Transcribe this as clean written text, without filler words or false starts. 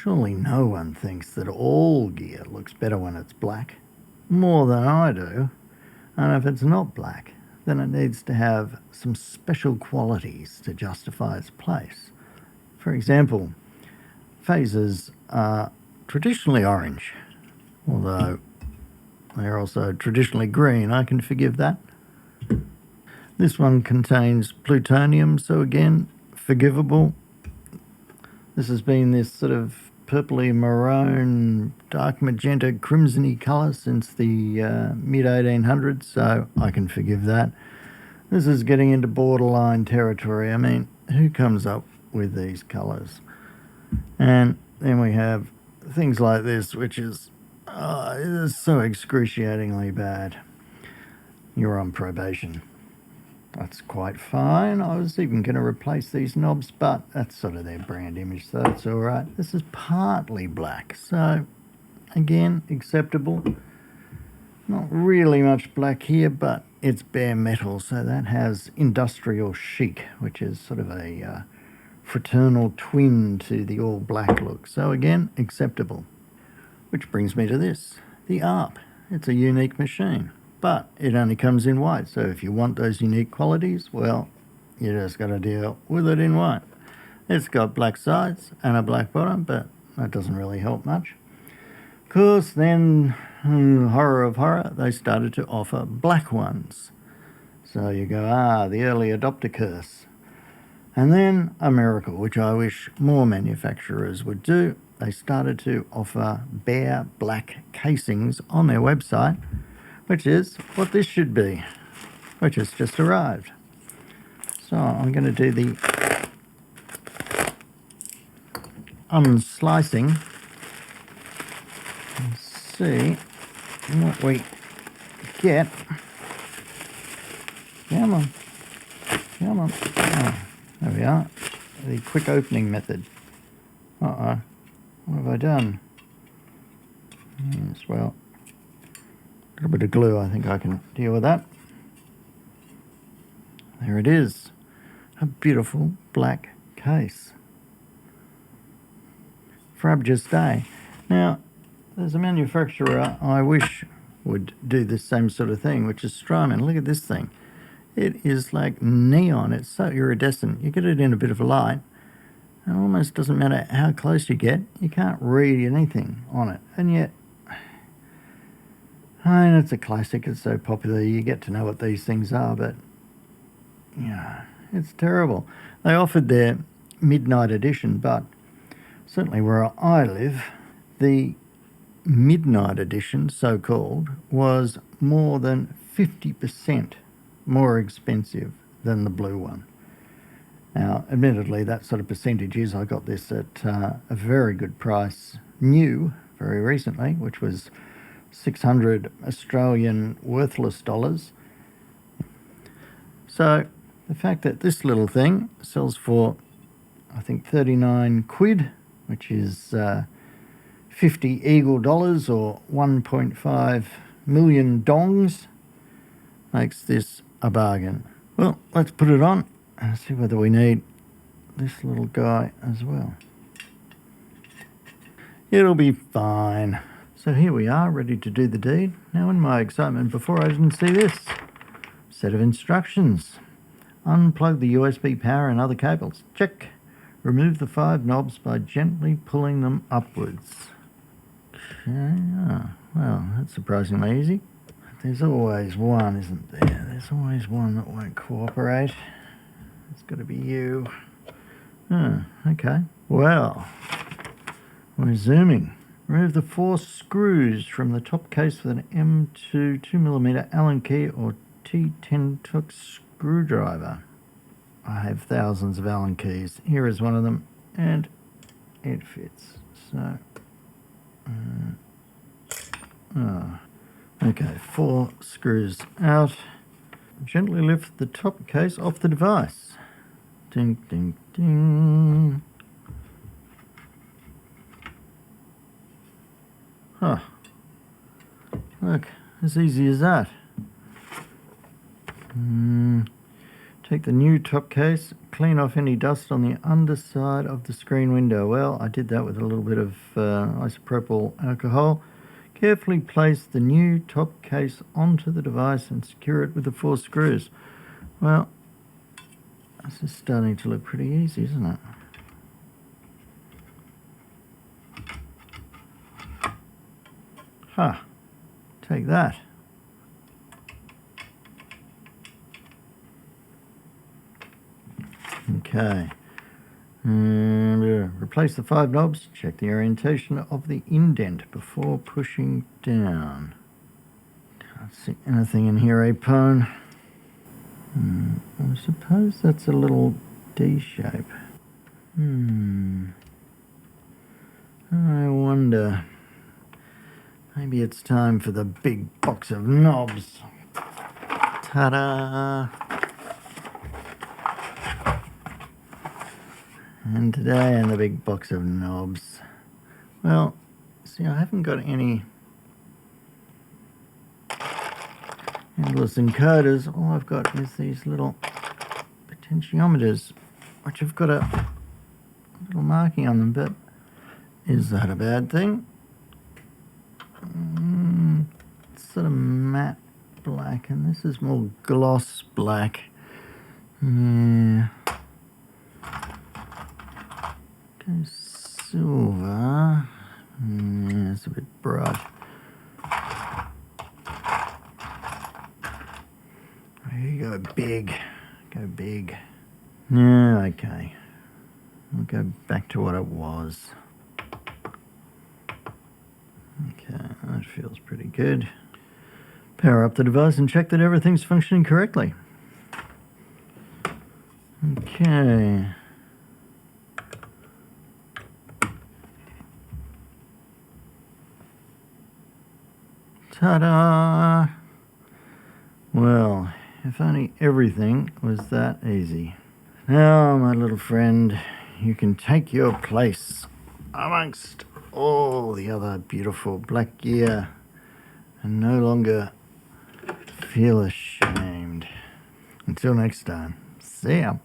Surely no one thinks that all gear looks better when it's black, more than I do. And if it's not black, then it needs to have some special qualities to justify its place. For example, phasers are traditionally orange, although they're also traditionally green. I can forgive that. This one contains plutonium, so again, forgivable. This has been this sort of purpley maroon, dark magenta, crimsony colour since the mid-1800s, so I can forgive that. This is getting into borderline territory. I mean, who comes up with these colours? And then we have things like this, which is it is so excruciatingly bad. You're on probation. That's quite fine. I was even going to replace these knobs, but that's sort of their brand image, so it's all right. This is partly black, so again, acceptable. Not really much black here, but it's bare metal, so that has industrial chic, which is sort of a fraternal twin to the all black look. So again, acceptable. Which brings me to this, the Arp. It's a unique machine, but it only comes in white. So if you want those unique qualities, well, you just got to deal with it in white. It's got black sides and a black bottom, but that doesn't really help much. Of course, then, horror of horror, they started to offer black ones. So you go, the early adopter curse. And then a miracle, which I wish more manufacturers would do. They started to offer bare black casings on their website, which is what this should be, which has just arrived. So I'm going to do the unslicing and see what we get. Come on. Come on. Oh, there we are. The quick opening method. Uh-oh. What have I done? Yes, well, a little bit of glue, I think I can deal with that. There it is. A beautiful black case. Frabjous day. Now, there's a manufacturer I wish would do this same sort of thing, which is Strymon. Look at this thing. It is like neon. It's so iridescent. You get it in a bit of light, and it almost doesn't matter how close you get. You can't read anything on it. And yet, I mean, it's a classic. It's so popular. You get to know what these things are, but, yeah, it's terrible. They offered their midnight edition, but certainly where I live, the midnight edition, so-called, was more than 50% more expensive than the blue one. Now, admittedly, that sort of percentage is, I got this at a very good price, new, very recently, which was 600 Australian worthless dollars. So the fact that this little thing sells for, I think, 39 quid, which is 50 Eagle dollars or 1.5 million dongs, makes this a bargain. Well, let's put it on and see whether we need this little guy as well. It'll be fine. So here we are, ready to do the deed. Now, in my excitement before, I didn't see this set of instructions. Unplug the USB power and other cables. Check. Remove the 5 knobs by gently pulling them upwards. Okay, well, that's surprisingly easy. There's always one, isn't there? There's always one that won't cooperate. It's got to be you. Okay. Well, we're zooming. Remove the 4 screws from the top case with an M2 2mm Allen key or T10 Torx screwdriver. I have thousands of Allen keys. Here is one of them, and it fits. So, okay, 4 screws out. Gently lift the top case off the device. Ding, ding, ding. Huh. Look, as easy as that. Take the new top case, clean off any dust on the underside of the screen window. Well, I did that with a little bit of isopropyl alcohol. Carefully place the new top case onto the device and secure it with the 4 screws. Well, this is starting to look pretty easy, isn't it? Huh. Take that. Okay. And replace the 5 knobs. Check the orientation of the indent before pushing down. Can't see anything in here, Apone. I suppose that's a little D shape. I wonder. Maybe it's time for the big box of knobs. Ta-da! And today in the big box of knobs. Well, see, I haven't got any endless encoders. All I've got is these little potentiometers, which have got a little marking on them, but is that a bad thing? It's sort of matte black, and this is more gloss black. Yeah. Okay, silver. Yeah, it's a bit bright. Here you go, big. Go big. Yeah, okay. We'll go back to what it was. Okay, that feels pretty good. Power up the device and check that everything's functioning correctly. Okay. Ta-da! Well, if only everything was that easy. Now, my little friend, you can take your place amongst all the other beautiful black gear and no longer feel ashamed. Until next time, see ya.